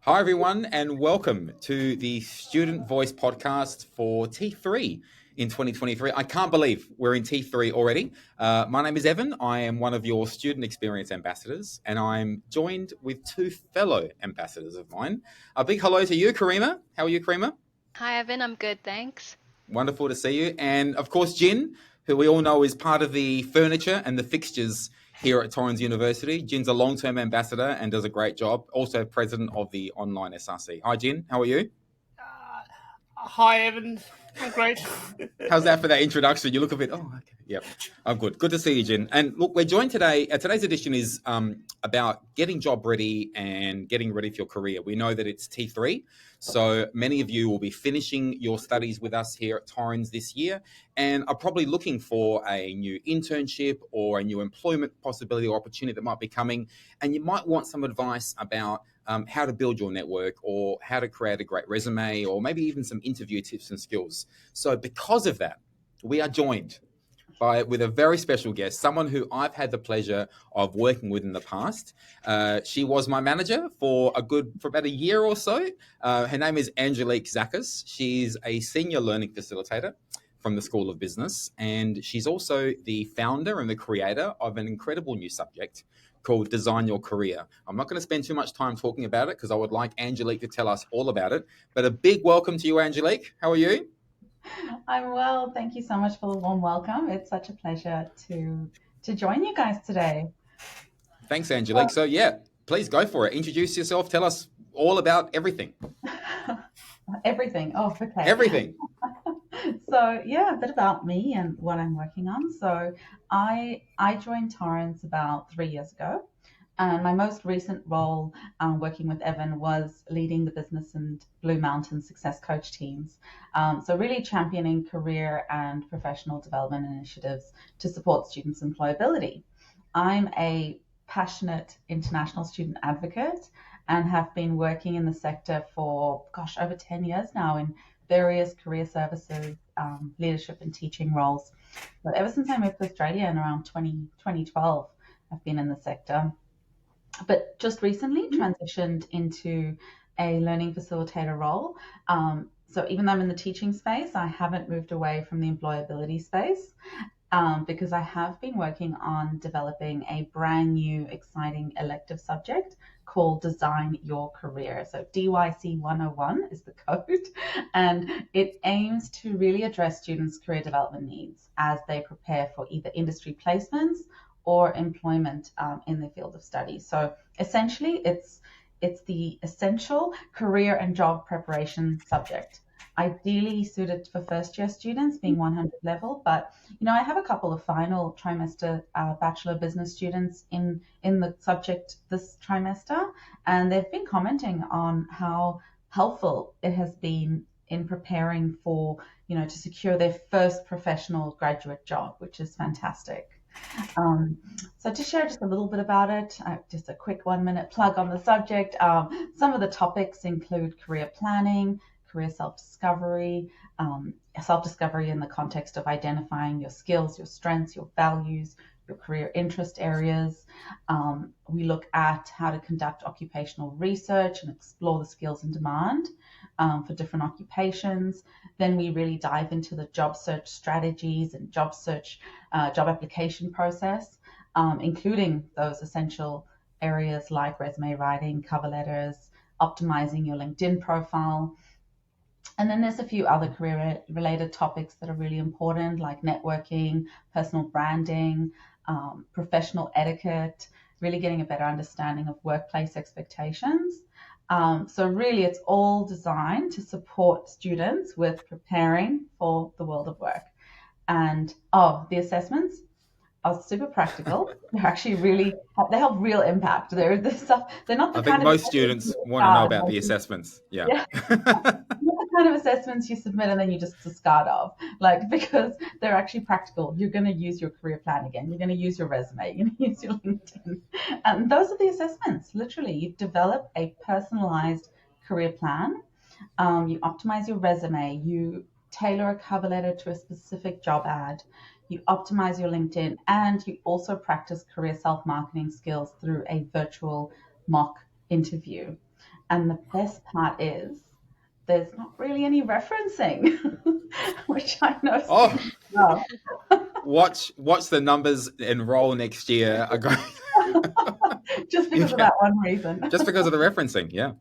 Hi, everyone, and welcome to the Student Voice podcast for T3 in 2023. I can't believe we're in T3 already. My name is Evan. I am one of your student experience ambassadors, and I'm joined with two fellow ambassadors of mine. A big hello to you, Karimah. How are you, Karimah? Hi, Evan. I'm good, thanks. Wonderful to see you. And of course, Jin, who we all know is part of the furniture and the fixtures here at Torrens University. Jin's a long-term ambassador and does a great job. Also president of the Online SRC. Hi, Jin. How are you? Hi, Evan. I'm great. How's that for that introduction? You look a bit, okay. Yep. I'm good. Good to see you, Jin. And look, we're joined today. Today's edition is about getting job ready and getting ready for your career. We know that it's T3. So many of you will be finishing your studies with us here at Torrens this year and are probably looking for a new internship or a new employment possibility or opportunity that might be coming. And you might want some advice about how to build your network or how to create a great resume or maybe even some interview tips and skills. So because of that, we are joined with a very special guest, someone who I've had the pleasure of working with in the past. She was my manager for about a year or so. Her name is Angelique Zakkas. She's a senior learning facilitator from the School of Business, and she's also the founder and the creator of an incredible new subject called Design Your Career. I'm not going to spend too much time talking about it because I would like Angelique to tell us all about it. But a big welcome to you, Angelique. How are you? I'm well. Thank you so much for the warm welcome. It's such a pleasure to join you guys today. Thanks, Angelique. So yeah, please go for it. Introduce yourself. Tell us all about everything. Everything. Oh, okay. Everything. So yeah, a bit about me and what I'm working on. So I joined Torrens about 3 years ago. And my most recent role working with Evan was leading the business and Blue Mountain success coach teams. So really championing career and professional development initiatives to support students' employability. I'm a passionate international student advocate and have been working in the sector for, over 10 years now in various career services, leadership and teaching roles. But ever since I moved to Australia in around 2012, I've been in the sector. But just recently transitioned into a learning facilitator role. So even though I'm in the teaching space, I haven't moved away from the employability space because I have been working on developing a brand new, exciting elective subject called Design Your Career. So DYC 101 is the code, and it aims to really address students' career development needs as they prepare for either industry placements or employment in the field of study. So essentially, it's the essential career and job preparation subject, ideally suited for first-year students, being 100 level. But I have a couple of final trimester Bachelor of Business students in the subject this trimester, and they've been commenting on how helpful it has been in preparing for, to secure their first professional graduate job, which is fantastic. So to share just a little bit about it, just a quick 1-minute plug on the subject. Some of the topics include career planning, career self-discovery in the context of identifying your skills, your strengths, your values, your career interest areas. We look at how to conduct occupational research and explore the skills in demand for different occupations. Then we really dive into the job search strategies and job application process, including those essential areas like resume writing, cover letters, optimizing your LinkedIn profile. And then there's a few other career-related topics that are really important, like networking, personal branding, professional etiquette, really getting a better understanding of workplace expectations. So really, it's all designed to support students with preparing for the world of work. And the assessments are super practical. They're actually they have real impact. They're not the kind of. I think most students want to know about the assessments. Yeah. Not the kind of assessments you submit and then you just discard of, because they're actually practical. You're going to use your career plan again. You're going to use your resume. You're going to use your LinkedIn. And those are the assessments. Literally, you develop a personalized career plan. You optimize your resume. You tailor a cover letter to a specific job ad. You optimize your LinkedIn, and you also practice career self-marketing skills through a virtual mock interview. And the best part is there's not really any referencing, which I know Oh, well. watch the numbers enroll next year are going Just because of Yeah. that one reason. just because of the referencing. Yeah.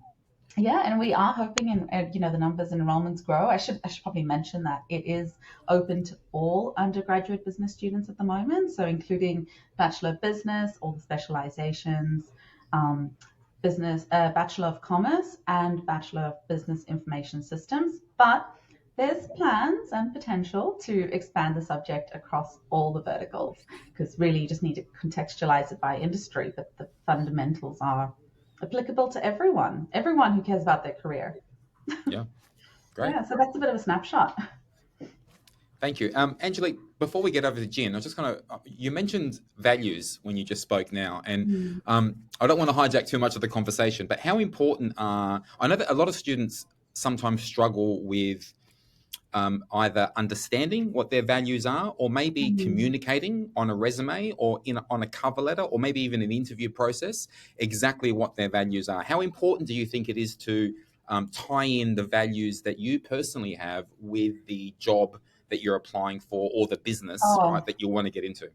Yeah, and we are hoping, and the numbers and enrollments grow. I should probably mention that it is open to all undergraduate business students at the moment, so including Bachelor of Business, all the specializations, Bachelor of Commerce, and Bachelor of Business Information Systems. But there's plans and potential to expand the subject across all the verticals, because really you just need to contextualize it by industry, but the fundamentals are applicable to everyone who cares about their career. Yeah. Great. Yeah, so that's a bit of a snapshot. Thank you. Angelique, before we get over to Jin, I was just going to, you mentioned values when you just spoke now, and I don't want to hijack too much of the conversation, but how important I know that a lot of students sometimes struggle with either understanding what their values are, or maybe communicating on a resume or on a cover letter, or maybe even an interview process, exactly what their values are. How important do you think it is to tie in the values that you personally have with the job that you're applying for, or the business right, that you want to get into?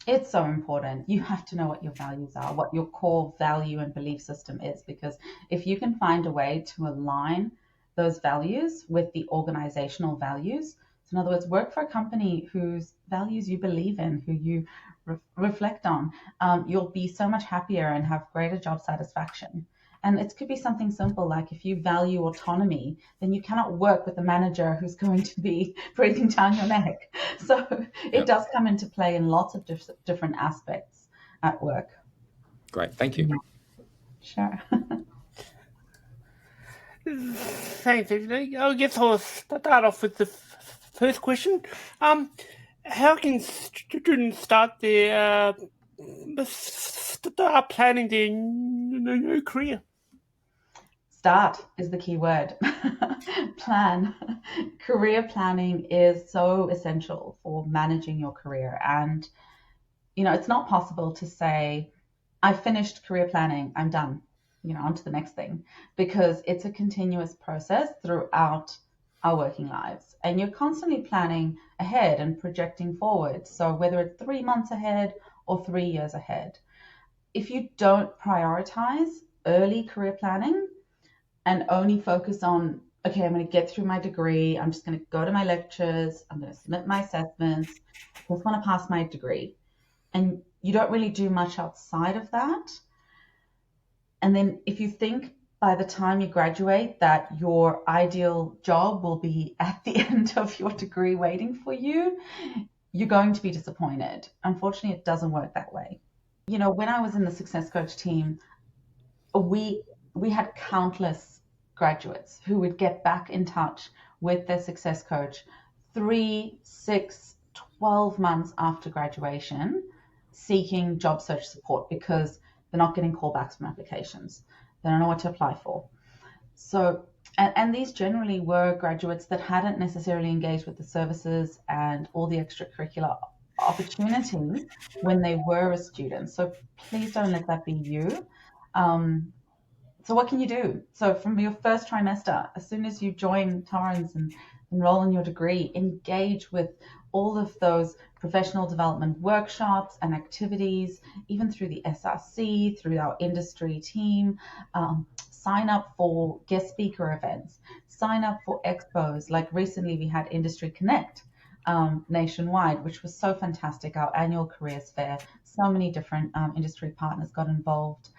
It's so important. You have to know what your values are, what your core value and belief system is, because if you can find a way to align those values with the organizational values, so in other words, work for a company whose values you believe in, who you reflect on, you'll be so much happier and have greater job satisfaction. And it could be something simple, like if you value autonomy, then you cannot work with a manager who's going to be breathing down your neck. So it does come into play in lots of different aspects at work. Great, thank you. Sure. Thanks, Angelique. I guess I'll start off with the first question. How can students start planning their new career? Start is the key word. Plan. Career planning is so essential for managing your career. And, it's not possible to say, I finished career planning, I'm done, on to the next thing, because it's a continuous process throughout our working lives. And you're constantly planning ahead and projecting forward. So whether it's 3 months ahead or 3 years ahead, if you don't prioritize early career planning, and only focus on, okay, I'm going to get through my degree. I'm just going to go to my lectures. I'm going to submit my assessments. I just want to pass my degree. And you don't really do much outside of that. And then if you think by the time you graduate that your ideal job will be at the end of your degree waiting for you, you're going to be disappointed. Unfortunately, it doesn't work that way. When I was in the Success Coach team, we had countless graduates who would get back in touch with their success coach 3, 6, 12 months after graduation, seeking job search support because they're not getting callbacks from applications. They don't know what to apply for. So, and these generally were graduates that hadn't necessarily engaged with the services and all the extracurricular opportunities when they were a student. So please don't let that be you. So what can you do? So from your first trimester, as soon as you join Torrens and enroll in your degree, engage with all of those professional development workshops and activities, even through the SRC, through our industry team. Sign up for guest speaker events, sign up for expos. Like recently we had Industry Connect nationwide, which was so fantastic, our annual careers fair. So many different industry partners got involved.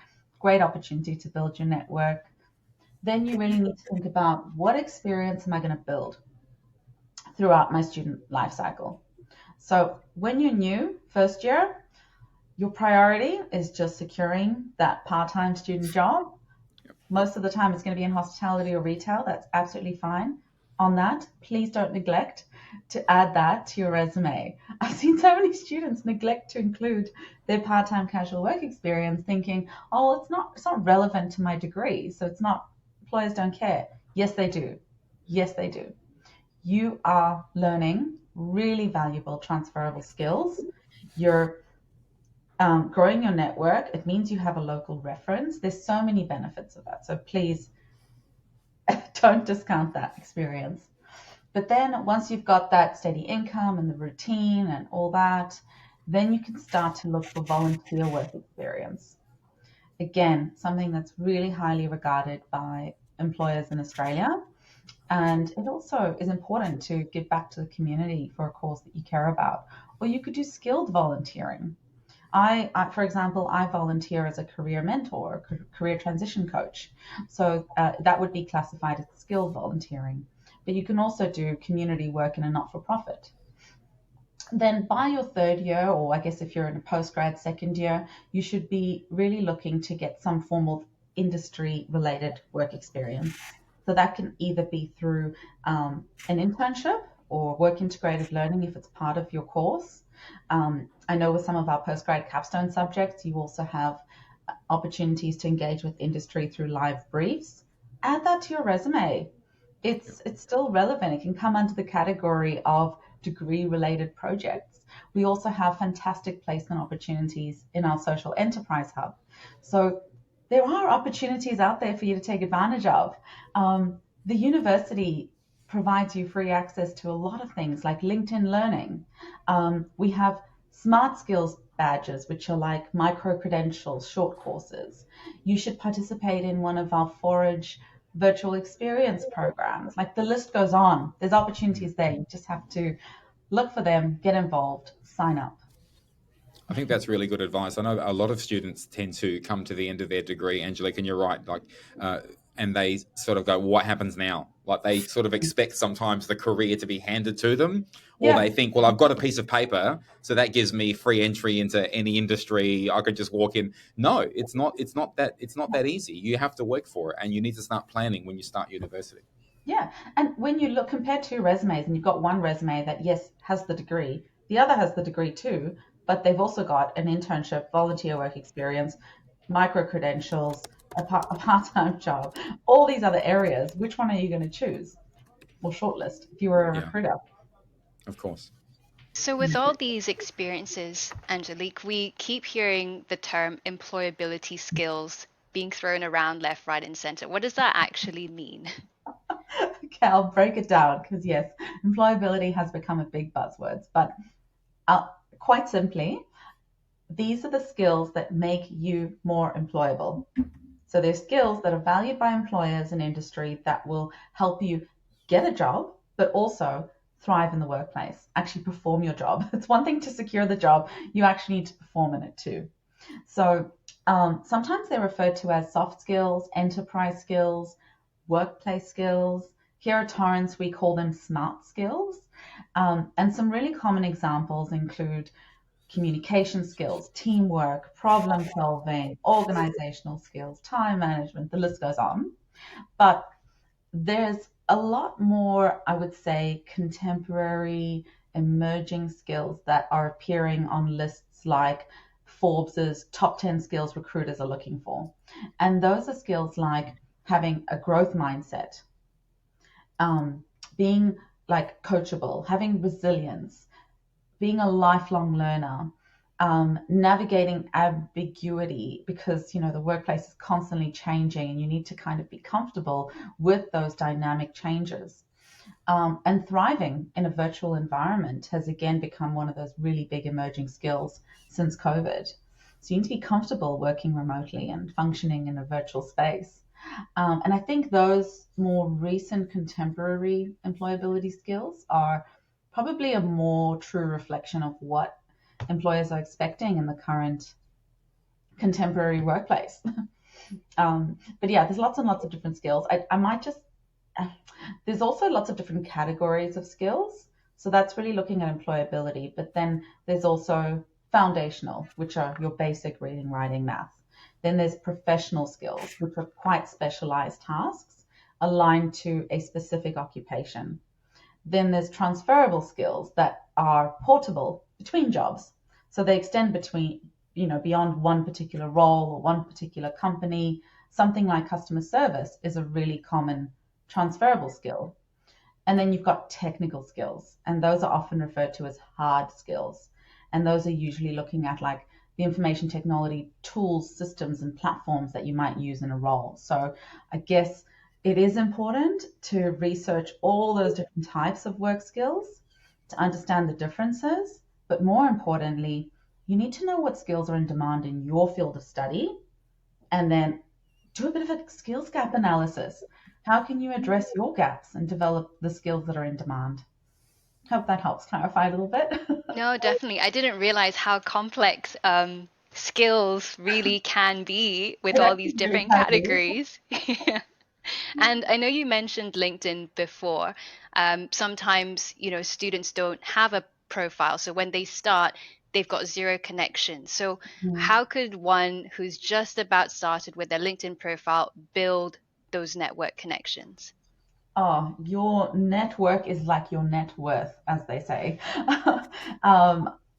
Great opportunity to build your network. Then you really need to think about, what experience am I going to build throughout my student life cycle? So when you're new, first year, your priority is just securing that part-time student job. Most of the time it's going to be in hospitality or retail. That's absolutely fine. On that, please don't neglect to add that to your resume. I've seen so many students neglect to include their part-time casual work experience, thinking, oh, it's not relevant to my degree, so it's not, employers don't care. Yes, they do. Yes, they do. You are learning really valuable transferable skills. You're growing your network, it means you have a local reference. There's so many benefits of that. So please don't discount that experience. But then once you've got that steady income and the routine and all that, then you can start to look for volunteer work experience. Again, something that's really highly regarded by employers in Australia. And it also is important to give back to the community for a cause that you care about. Or you could do skilled volunteering. For example, I volunteer as a career mentor, career transition coach. So that would be classified as skilled volunteering. But you can also do community work in a not-for-profit. Then by your third year, or I guess if you're in a postgrad second year, you should be really looking to get some form of industry-related work experience. So that can either be through an internship or work integrated learning if it's part of your course. I know with some of our postgrad capstone subjects, you also have opportunities to engage with industry through live briefs. Add that to your resume. It's still relevant. It can come under the category of degree-related projects. We also have fantastic placement opportunities in our social enterprise hub. So there are opportunities out there for you to take advantage of. The university provides you free access to a lot of things like LinkedIn Learning. We have smart skills badges, which are like micro-credentials, short courses. You should participate in one of our Forage virtual experience programs. Like the list goes on. There's opportunities there. You just have to look for them, get involved, sign up. I think that's really good advice. I know a lot of students tend to come to the end of their degree, Angelique, and you're right, and they sort of go, what happens now? Like they sort of expect sometimes the career to be handed to them, or they think, well, I've got a piece of paper, so that gives me free entry into any industry. I could just walk in. No, it's not that easy. You have to work for it, and you need to start planning when you start university. Yeah, and when you look, compared to resumes, and you've got one resume that, yes, has the degree, the other has the degree too, but they've also got an internship, volunteer work experience, micro-credentials, a part-time job, all these other areas. Which one are you going to choose or shortlist if you were a recruiter? Of course. So with all these experiences, Angelique, we keep hearing the term employability skills being thrown around left, right, and center. What does that actually mean? Okay, I'll break it down because, yes, employability has become a big buzzword, but quite simply, these are the skills that make you more employable. So they're skills that are valued by employers and industry that will help you get a job, but also thrive in the workplace, actually perform your job. It's one thing to secure the job, you actually need to perform in it too. So sometimes they're referred to as soft skills, enterprise skills, workplace skills. Here at Torrens, we call them smart skills. And some really common examples include communication skills, teamwork, problem solving, organizational skills, time management, the list goes on. But there's a lot more, I would say, contemporary emerging skills that are appearing on lists like Forbes's top 10 skills recruiters are looking for. And those are skills like having a growth mindset, being like coachable, having resilience, being a lifelong learner, navigating ambiguity because, the workplace is constantly changing and you need to kind of be comfortable with those dynamic changes. And thriving in a virtual environment has again become one of those really big emerging skills since COVID. So you need to be comfortable working remotely and functioning in a virtual space. And I think those more recent contemporary employability skills are probably a more true reflection of what employers are expecting in the current contemporary workplace. But yeah, there's lots and lots of different skills. I might just, there's also lots of different categories of skills. So that's really looking at employability. But then there's also foundational, which are your basic reading, writing, math. Then there's professional skills, which are quite specialized tasks aligned to a specific occupation. Then there's transferable skills that are portable between jobs. So they extend between, beyond one particular role or one particular company. Something like customer service is a really common transferable skill. And then you've got technical skills, and those are often referred to as hard skills. And those are usually looking at like the information technology tools, systems, and platforms that you might use in a role. So I guess it is important to research all those different types of work skills to understand the differences, but more importantly, you need to know what skills are in demand in your field of study, and then do a bit of a skills gap analysis. How can you address your gaps and develop the skills that are in demand? Hope that helps clarify a little bit. No, definitely. I didn't realize how complex skills really can be with all these different categories. Yeah. And I know you mentioned LinkedIn before. Sometimes, students don't have a profile. So when they start, they've got zero connection. So how could one who's just about started with their LinkedIn profile build those network connections? Oh, your network is like your net worth, as they say.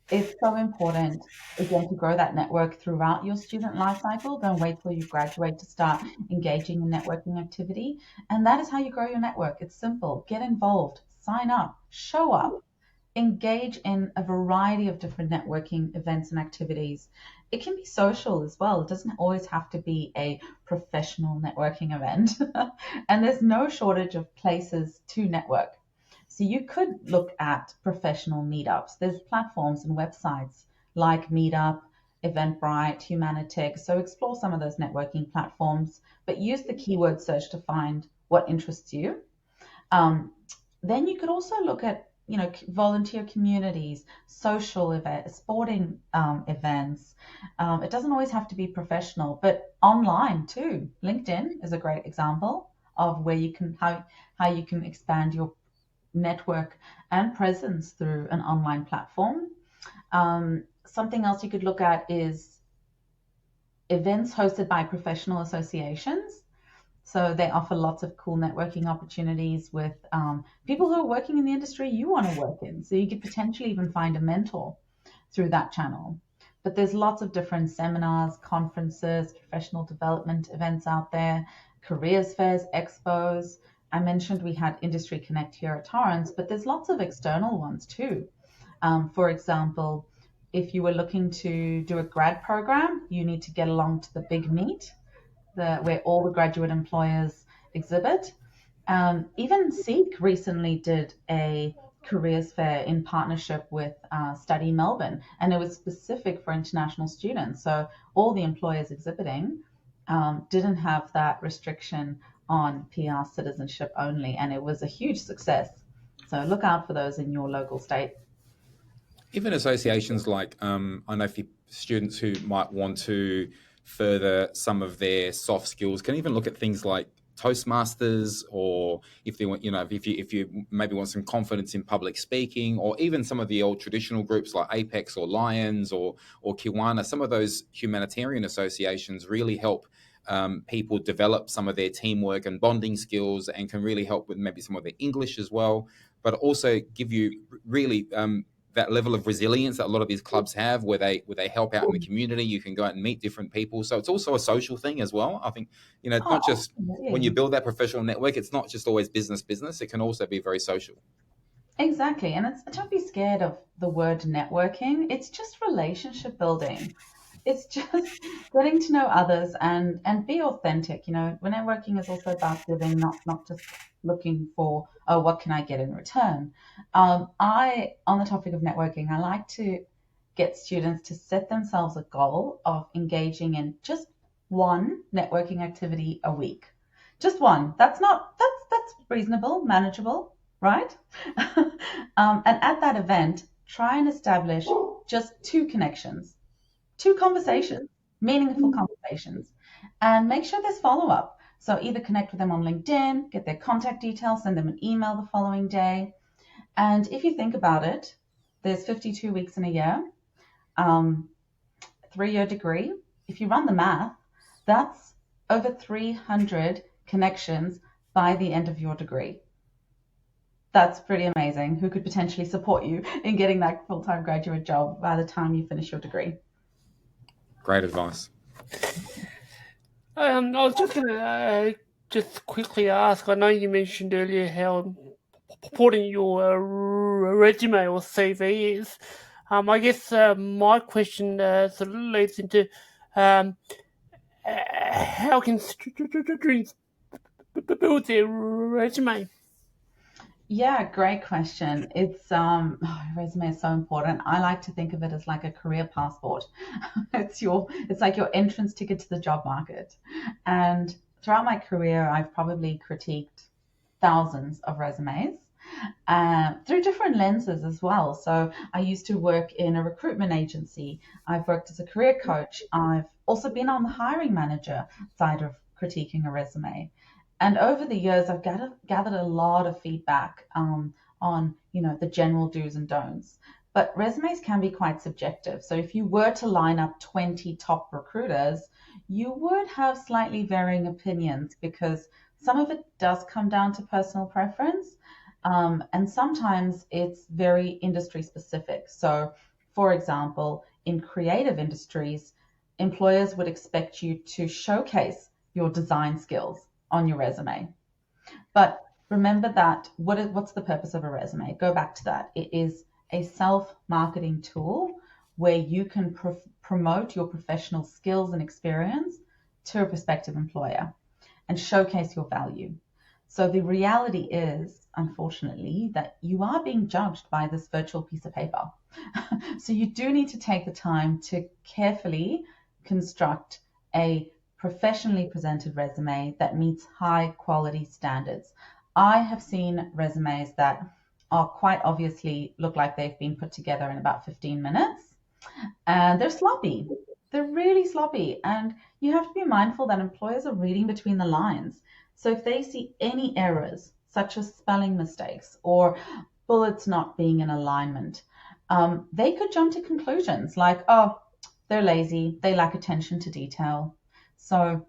It's so important, again, to grow that network throughout your student life cycle. Don't wait till you graduate to start engaging in networking activity. And that is how you grow your network. It's simple. Get involved, sign up, show up, engage in a variety of different networking events and activities. It can be social as well. It doesn't always have to be a professional networking event. And there's no shortage of places to network. So you could look at professional meetups. There's platforms and websites like Meetup, Eventbrite, Humanitech. So explore some of those networking platforms, but use the keyword search to find what interests you. Then you could also look at volunteer communities, social events, sporting events. It doesn't always have to be professional, but online too. LinkedIn is a great example of where you can how you can expand your network and presence through an online platform. Something else you could look at is events hosted by professional associations. So they offer lots of cool networking opportunities with people who are working in the industry you want to work in. So you could potentially even find a mentor through that channel. But there's lots of different seminars, conferences, professional development events out there, careers fairs, expos. I mentioned we had Industry Connect here at Torrens, but there's lots of external ones too. For example, if you were looking to do a grad program, you need to get along to the big meet, where all the graduate employers exhibit. Even Seek recently did a careers fair in partnership with Study Melbourne, and it was specific for international students. So all the employers exhibiting didn't have that restriction on PR citizenship only, and it was a huge success. So look out for those in your local state. Even associations like, I know for students who might want to further some of their soft skills, can even look at things like Toastmasters, or if they want, if you maybe want some confidence in public speaking, or even some of the old traditional groups like Apex or Lions or Kiwana. Some of those humanitarian associations really help people develop some of their teamwork and bonding skills, and can really help with maybe some of their English as well, but also give you really that level of resilience that a lot of these clubs have, where they help out in the community. You can go out and meet different people. So it's also a social thing as well. I think, not just when you build that professional network, it's not just always business. It can also be very social. Exactly. And don't be scared of the word networking. It's just relationship building. It's just getting to know others and be authentic. Networking is also about giving, not just looking for, oh, what can I get in return? On the topic of networking, I like to get students to set themselves a goal of engaging in just one networking activity a week. Just one. That's reasonable, manageable, right? And at that event, try and establish just 2 connections. 2 conversations, meaningful conversations, and make sure there's follow-up. So either connect with them on LinkedIn, get their contact details, send them an email the following day. And if you think about it, there's 52 weeks in a year, 3-year degree. If you run the math, that's over 300 connections by the end of your degree. That's pretty amazing. Who could potentially support you in getting that full-time graduate job by the time you finish your degree? Great advice. I was just going to just quickly ask, I know you mentioned earlier how important your resume or CV is. I guess my question sort of leads into how can students build their resume? Yeah, great question. It's resume is so important. I like to think of it as like a career passport. It's like your entrance ticket to the job market. And throughout my career, I've probably critiqued thousands of resumes through different lenses as well. So I used to work in a recruitment agency. I've worked as a career coach. I've also been on the hiring manager side of critiquing a resume. And over the years, I've gathered a lot of feedback on the general do's and don'ts. But resumes can be quite subjective. So if you were to line up 20 top recruiters, you would have slightly varying opinions because some of it does come down to personal preference. And sometimes it's very industry specific. So, for example, in creative industries, employers would expect you to showcase your design skills on your resume. But remember that what's the purpose of a resume? Go back to that. It is a self-marketing tool where you can promote your professional skills and experience to a prospective employer and showcase your value. So the reality is, unfortunately, that you are being judged by this virtual piece of paper. So you do need to take the time to carefully construct a professionally presented resume that meets high quality standards. I have seen resumes that are quite obviously look like they've been put together in about 15 minutes, and they're sloppy. They're really sloppy, and you have to be mindful that employers are reading between the lines. So if they see any errors, such as spelling mistakes or bullets not being in alignment, they could jump to conclusions like, oh, they're lazy, they lack attention to detail. So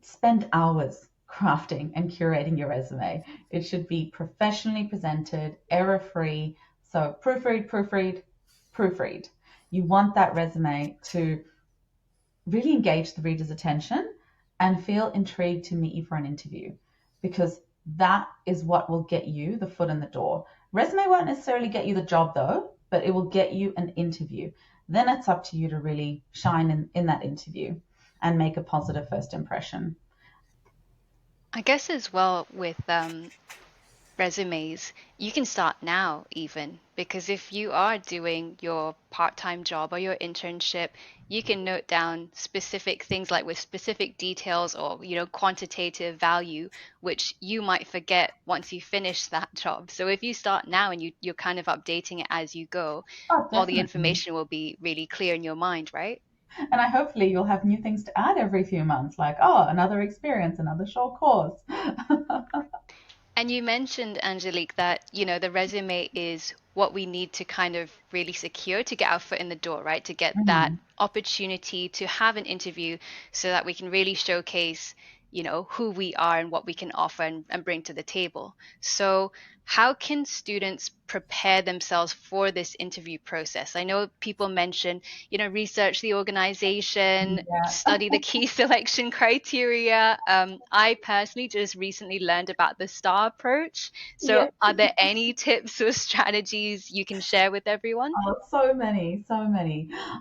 spend hours crafting and curating your resume. It should be professionally presented, error-free. So proofread. You want that resume to really engage the reader's attention and feel intrigued to meet you for an interview, because that is what will get you the foot in the door. Resume won't necessarily get you the job though, but it will get you an interview. Then it's up to you to really shine in that interview and make a positive first impression. I guess as well with resumes, you can start now even, because if you are doing your part-time job or your internship, you can note down specific things like with specific details or quantitative value, which you might forget once you finish that job. So if you start now and you're kind of updating it as you go, all the information will be really clear in your mind, right? And hopefully you'll have new things to add every few months, like, oh, another experience, another short course. And you mentioned, Angelique, that, the resume is what we need to kind of really secure to get our foot in the door, right? To get that opportunity to have an interview so that we can really showcase, who we are and what we can offer and bring to the table. So how can students prepare themselves for this interview process? I know people mention, research the organization, study the key selection criteria. I personally just recently learned about the STAR approach. So are there any tips or strategies you can share with everyone? Oh, so many.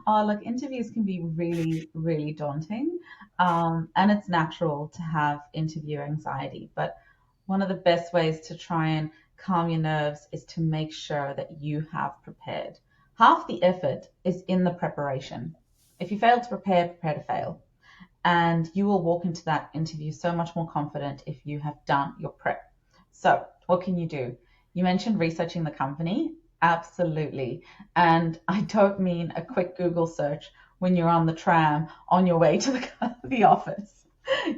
Look, interviews can be really, really daunting. And it's natural to have interview anxiety. But one of the best ways to try and calm your nerves is to make sure that you have prepared. Half the effort is in the preparation. If you fail to prepare to fail. And you will walk into that interview so much more confident if you have done your prep. So what can you do? You mentioned researching the company. Absolutely. And I don't mean a quick Google search when you're on the tram on your way to the office.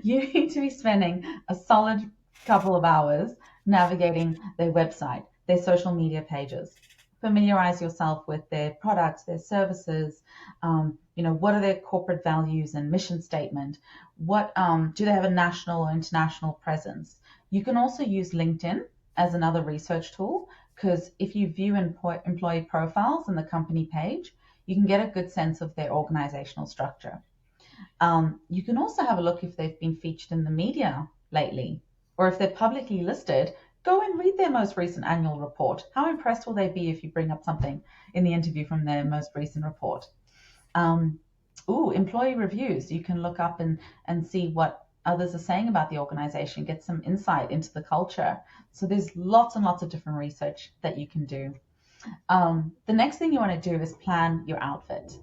You need to be spending a solid couple of hours navigating their website, their social media pages. Familiarize yourself with their products, their services. What are their corporate values and mission statement? What do they have a national or international presence? You can also use LinkedIn as another research tool, because if you view employee profiles on the company page, you can get a good sense of their organizational structure. You can also have a look if they've been featured in the media lately, or if they're publicly listed, Go and read their most recent annual report. How impressed will they be if you bring up something in the interview from their most recent report? Employee reviews. You can look up and see what others are saying about the organization, get some insight into the culture. So there's lots and lots of different research that you can do. The next thing you want to do is plan your outfit,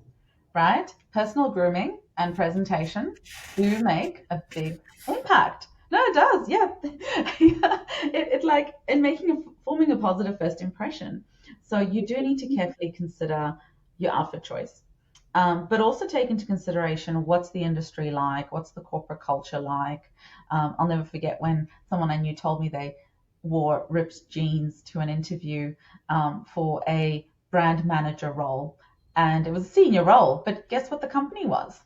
right? Personal grooming and presentation do make a big impact. No, it does. Yeah. It like in forming a positive first impression. So you do need to carefully consider your outfit choice. But also take into consideration what's the industry like, what's the corporate culture like. I'll never forget when someone I knew told me they wore ripped jeans to an interview for a brand manager role. And it was a senior role, but guess what the company was?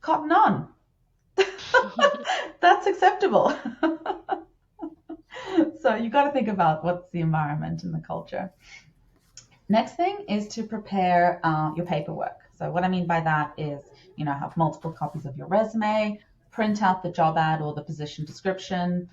Cotton On. That's acceptable. So you got to think about what's the environment and the culture. Next thing is to prepare your paperwork. So what I mean by that is, have multiple copies of your resume, print out the job ad or the position description,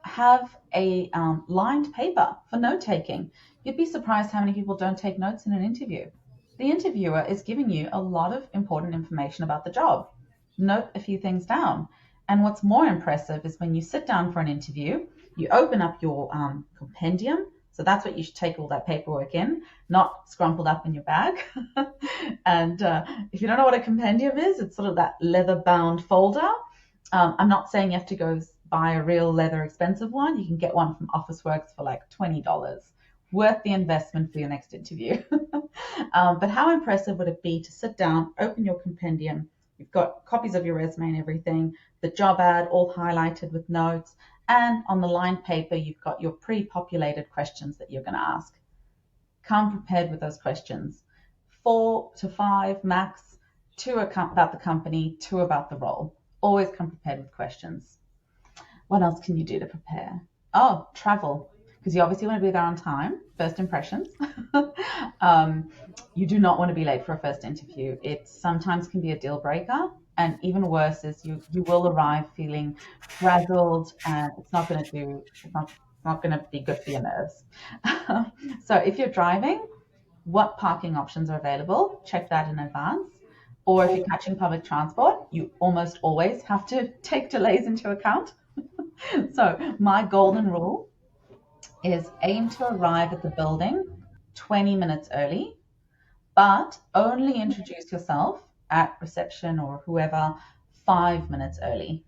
have a lined paper for note-taking. You'd be surprised how many people don't take notes in an interview. The interviewer is giving you a lot of important information about the job. Note a few things down. And what's more impressive is when you sit down for an interview, you open up your compendium. So that's what you should take all that paperwork in, not scrumpled up in your bag. And if you don't know what a compendium is, it's sort of that leather-bound folder. I'm not saying you have to go buy a real leather expensive one. You can get one from Officeworks for like $20. Worth the investment for your next interview. But how impressive would it be to sit down, open your compendium, you've got copies of your resume and everything, the job ad all highlighted with notes, and on the lined paper, you've got your pre-populated questions that you're going to ask. Come prepared with those questions. 4 to 5 max, 2 about the company, 2 about the role. Always come prepared with questions. What else can you do to prepare? Oh, travel. Because you obviously want to be there on time, first impressions. You do not want to be late for a first interview. It sometimes can be a deal breaker. And even worse is you will arrive feeling frazzled, and it's not going to be good for your nerves. So if you're driving, what parking options are available? Check that in advance. Or if you're catching public transport, you almost always have to take delays into account. So my golden rule is aim to arrive at the building 20 minutes early, but only introduce yourself at reception or whoever 5 minutes early.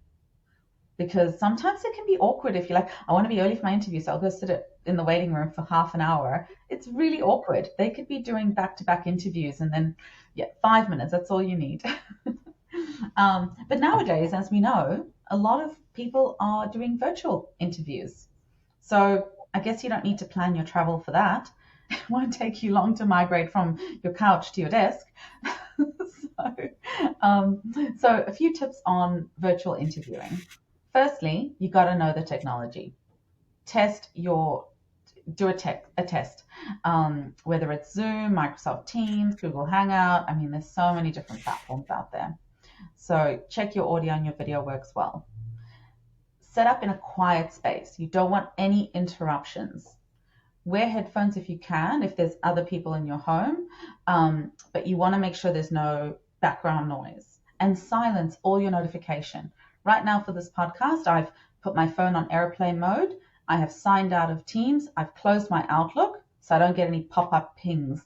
Because sometimes it can be awkward if you're like, I want to be early for my interview, so I'll go sit in the waiting room for half an hour. It's really awkward. They could be doing back-to-back interviews and then, 5 minutes, that's all you need. But nowadays, as we know, a lot of people are doing virtual interviews. So I guess you don't need to plan your travel for that. It won't take you long to migrate from your couch to your desk. So a few tips on virtual interviewing. Firstly, you got to know the technology. Do a test, whether it's Zoom, Microsoft Teams, Google Hangout. I mean, there's so many different platforms out there. So check your audio and your video works well. Set up in a quiet space. You don't want any interruptions. Wear headphones if you can, if there's other people in your home, but you want to make sure there's no background noise. And silence all your notification. Right now for this podcast, I've put my phone on airplane mode. I have signed out of Teams. I've closed my Outlook so I don't get any pop-up pings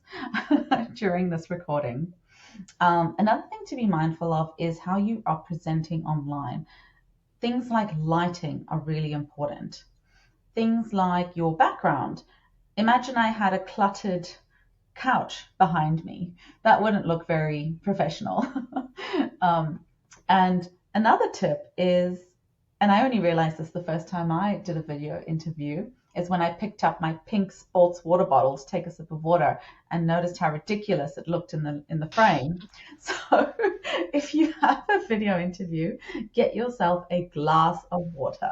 during this recording. Another thing to be mindful of is how you are presenting online. Things like lighting are really important. Things like your background. Imagine I had a cluttered couch behind me. That wouldn't look very professional. And another tip is, and I only realized this the first time I did a video interview, is when I picked up my pink sports water bottle to take a sip of water and noticed how ridiculous it looked in the frame. So if you have a video interview, get yourself a glass of water.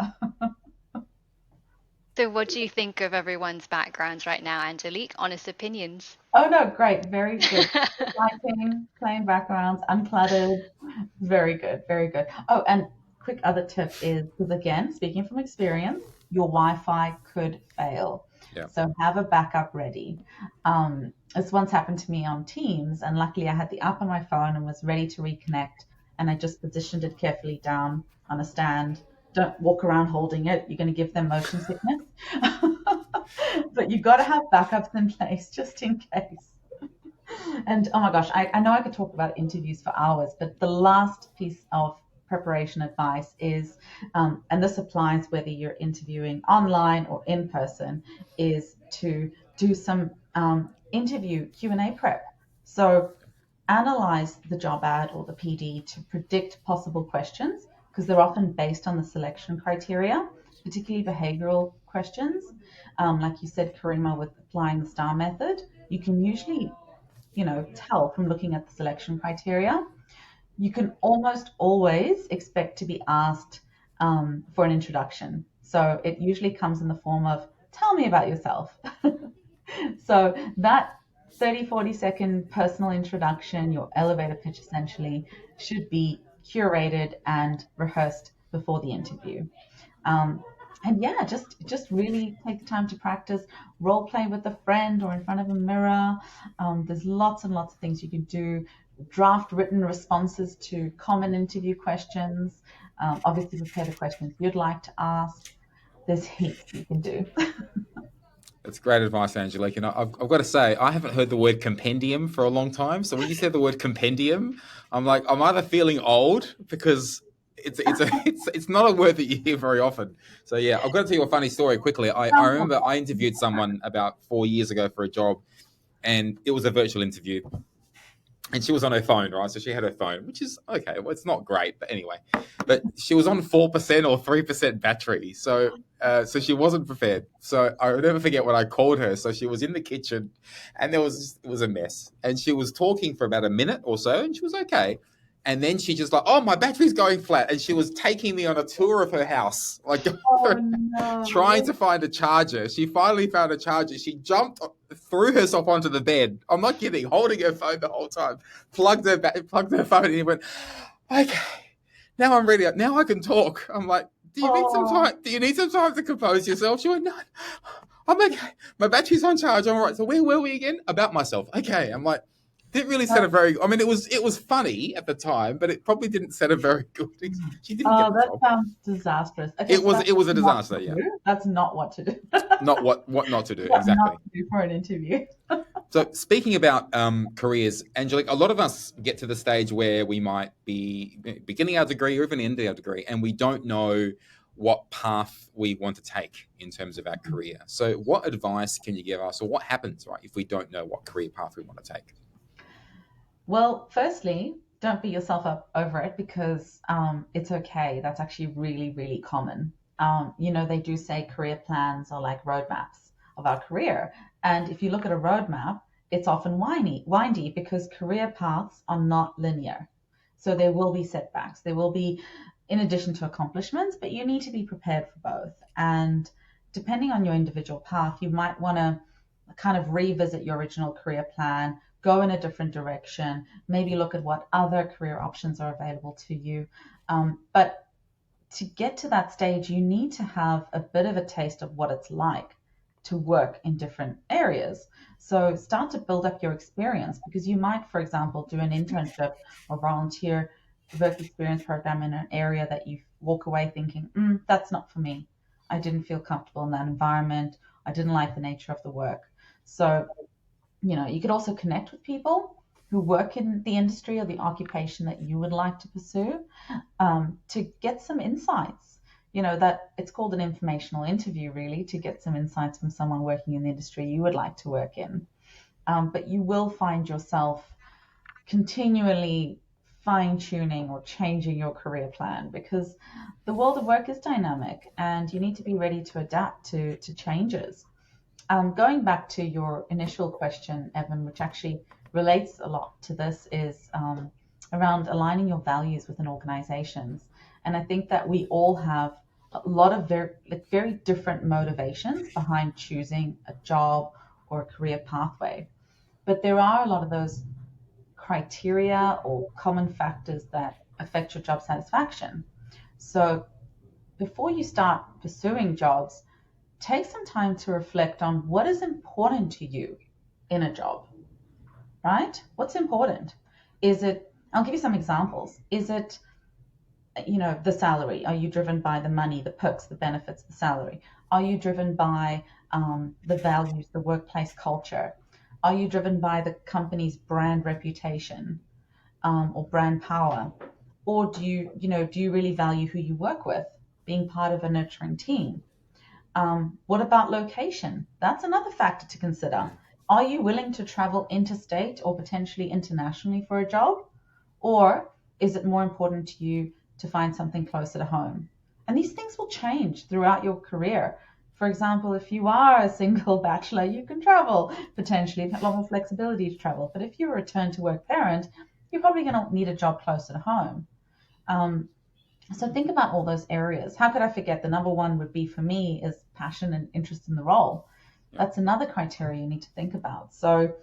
So what do you think of everyone's backgrounds right now, Angelique? Honest opinions. Oh, no, great. Very good. Lighting, plain backgrounds, uncluttered. Very good. Very good. Oh, and quick other tip is, because again, speaking from experience, your Wi-Fi could fail. Yeah. So have a backup ready. This once happened to me on Teams, and luckily I had the app on my phone and was ready to reconnect, and I just positioned it carefully down on a stand. Don't walk around holding it. You're going to give them motion sickness. But you've got to have backups in place just in case. And oh my gosh, I know I could talk about interviews for hours, but the last piece of preparation advice is, and this applies whether you're interviewing online or in person, is to do some interview Q&A prep. So analyze the job ad or the PD to predict possible questions, because they're often based on the selection criteria, particularly behavioral questions. Like you said, Karimah, with applying the STAR method, you can usually tell from looking at the selection criteria. You can almost always expect to be asked for an introduction. So it usually comes in the form of, tell me about yourself. So that 30-40 second personal introduction, your elevator pitch essentially, should be curated and rehearsed before the interview. And yeah, just really take the time to practice, role play with a friend or in front of a mirror. There's lots and lots of things you can do. Draft written responses to common interview questions. Obviously prepare the questions you'd like to ask. There's heaps you can do. That's great advice, Angelique. And I've got to say, I haven't heard the word compendium for a long time. So when you said the word compendium, I'm like, I'm either feeling old because it's not a word that you hear very often. So yeah, I've got to tell you a funny story quickly. I remember I interviewed someone about 4 years ago for a job, and it was a virtual interview. And she was on her phone, right? So she had her phone, which is okay. Well, it's not great, but anyway. But she was on 4% or 3% battery, so she wasn't prepared. So I'll never forget when I called her. So she was in the kitchen, and it was a mess. And she was talking for about a minute or so, and she was okay. And then she just like, oh, my battery's going flat. And she was taking me on a tour of her house, like trying to find a charger. She finally found a charger. She jumped, threw herself onto the bed. I'm not kidding, holding her phone the whole time. Plugged her phone in, and went, okay, now I'm ready. Now I can talk. I'm like, do you need some time? Do you need some time to compose yourself? She went, no, I'm okay. My battery's on charge. I'm all right. So where were we again? About myself. Okay. I'm like, didn't really set a very. I mean, it was funny at the time, but it probably didn't set a very good. She didn't get the job. That sounds disastrous. Okay, it was a disaster. Yeah, that's not what to do. Not what not to do exactly. Not to do for an interview. So speaking about careers, Angelique, a lot of us get to the stage where we might be beginning our degree or even ending our degree, and we don't know what path we want to take in terms of our career. So what advice can you give us, or what happens, right, if we don't know what career path we want to take? Well, firstly, don't beat yourself up over it, because it's okay. That's actually really, really common. They do say career plans are like roadmaps of our career. And if you look at a roadmap, it's often windy because career paths are not linear. So there will be setbacks. There will be, in addition to accomplishments, but you need to be prepared for both. And depending on your individual path, you might want to kind of revisit your original career plan, go in a different direction, maybe look at what other career options are available to you. But to get to that stage, you need to have a bit of a taste of what it's like to work in different areas. So start to build up your experience, because you might, for example, do an internship or volunteer work experience program in an area that you walk away thinking, that's not for me. I didn't feel comfortable in that environment. I didn't like the nature of the work. So you could also connect with people who work in the industry or the occupation that you would like to pursue, to get some insights. That it's called an informational interview, really, to get some insights from someone working in the industry you would like to work in. But you will find yourself continually fine-tuning or changing your career plan, because the world of work is dynamic and you need to be ready to adapt to changes. Going back to your initial question, Evan, which actually relates a lot to this, is around aligning your values within organizations. And I think that we all have a lot of very different motivations behind choosing a job or a career pathway. But there are a lot of those criteria or common factors that affect your job satisfaction. So before you start pursuing jobs, take some time to reflect on what is important to you in a job, right? What's important? Is it, I'll give you some examples. Is it, the salary? Are you driven by the money, the perks, the benefits, the salary? Are you driven by the values, the workplace culture? Are you driven by the company's brand reputation or brand power? Or do you really value who you work with, being part of a nurturing team? What about location? That's another factor to consider. Are you willing to travel interstate or potentially internationally for a job? Or is it more important to you to find something closer to home? And these things will change throughout your career. For example, if you are a single bachelor, you can travel, potentially have a lot more flexibility to travel. But if you're a return to work parent, you're probably going to need a job closer to home. So think about all those areas. How could I forget? The number one would be for me is passion and interest in the role. That's another criteria you need to think about. So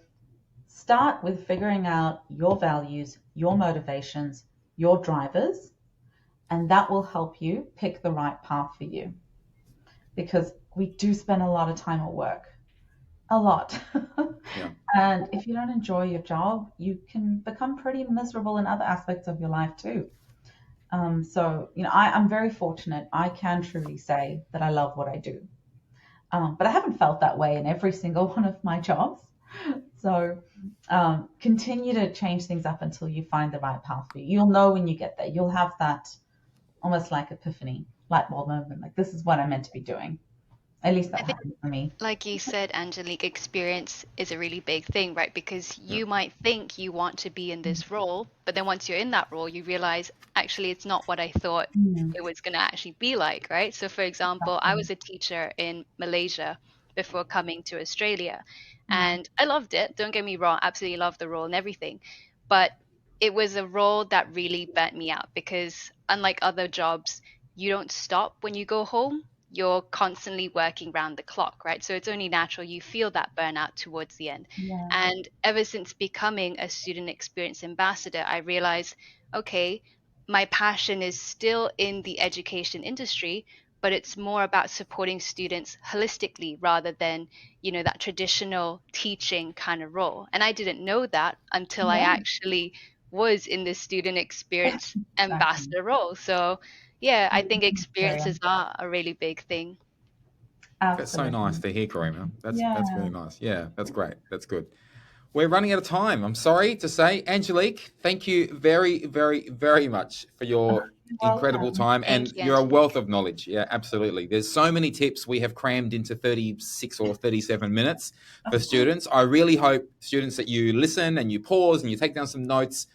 start with figuring out your values, your motivations, your drivers, and that will help you pick the right path for you. Because we do spend a lot of time at work, a lot. Yeah. And if you don't enjoy your job, you can become pretty miserable in other aspects of your life too. So, I'm very fortunate. I can truly say that I love what I do. But I haven't felt that way in every single one of my jobs. So continue to change things up until you find the right path for you. You'll know when you get there. You'll have that almost like epiphany, light bulb moment, like this is what I'm meant to be doing. At least that happened for me. Like you said, Angelique, experience is a really big thing, right? Because you might think you want to be in this role, but then once you're in that role, you realize actually it's not what I thought it was going to actually be like, right? So for example, I was a teacher in Malaysia before coming to Australia, and I loved it. Don't get me wrong, absolutely loved the role and everything. But it was a role that really burnt me out because unlike other jobs, you don't stop when you go home. You're constantly working around the clock, right? So it's only natural you feel that burnout towards the end. Yeah. And ever since becoming a student experience ambassador, I realized, okay, my passion is still in the education industry, but it's more about supporting students holistically rather than, that traditional teaching kind of role. And I didn't know that until I actually was in the student experience ambassador role. So yeah, I think experiences are a really big thing. Absolutely. That's so nice to hear, Karimah. That's really nice. Yeah, that's great. That's good. We're running out of time. I'm sorry to say. Angelique, thank you very, very, very much for your incredible time. And you're a wealth of knowledge. Yeah, absolutely. There's so many tips we have crammed into 36 or 37 minutes for students. I really hope, students, that you listen and you pause and you take down some notes.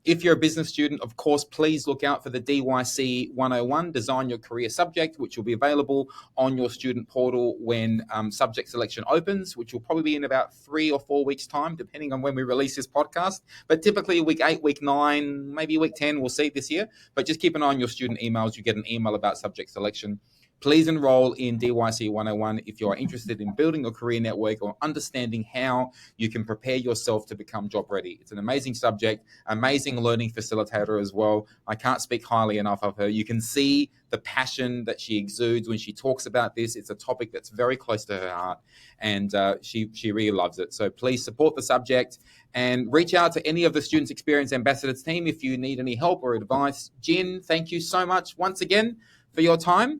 If you're a business student, of course, please look out for the DYC 101, Design Your Career Subject, which will be available on your student portal when subject selection opens, which will probably be in about 3 or 4 weeks' time, depending on when we release this podcast. But typically week 8, week 9, maybe week 10, we'll see this year. But just keep an eye on your student emails. You get an email about subject selection. Please enroll in DYC 101 if you are interested in building a career network or understanding how you can prepare yourself to become job ready. It's an amazing subject, amazing learning facilitator as well. I can't speak highly enough of her. You can see the passion that she exudes when she talks about this. It's a topic that's very close to her heart, and she really loves it. So please support the subject and reach out to any of the Students Experience Ambassadors team if you need any help or advice. Jin, thank you so much once again for your time.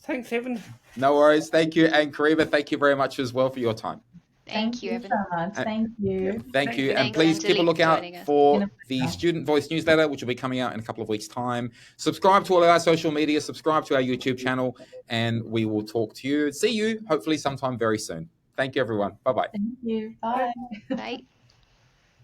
Thanks, Evan. No worries. Thank you. And Karimah, thank you very much as well for your time. Thank you, Evan. So much. Thank you. Thank you. And Thanks, please keep a Angelique, lookout for joining us. for the Student Voice newsletter, which will be coming out in a couple of weeks' time. Subscribe to all of our social media, subscribe to our YouTube channel, and we will talk to you, see you, hopefully sometime very soon. Thank you, everyone. Bye-bye. Thank you. Bye. Bye.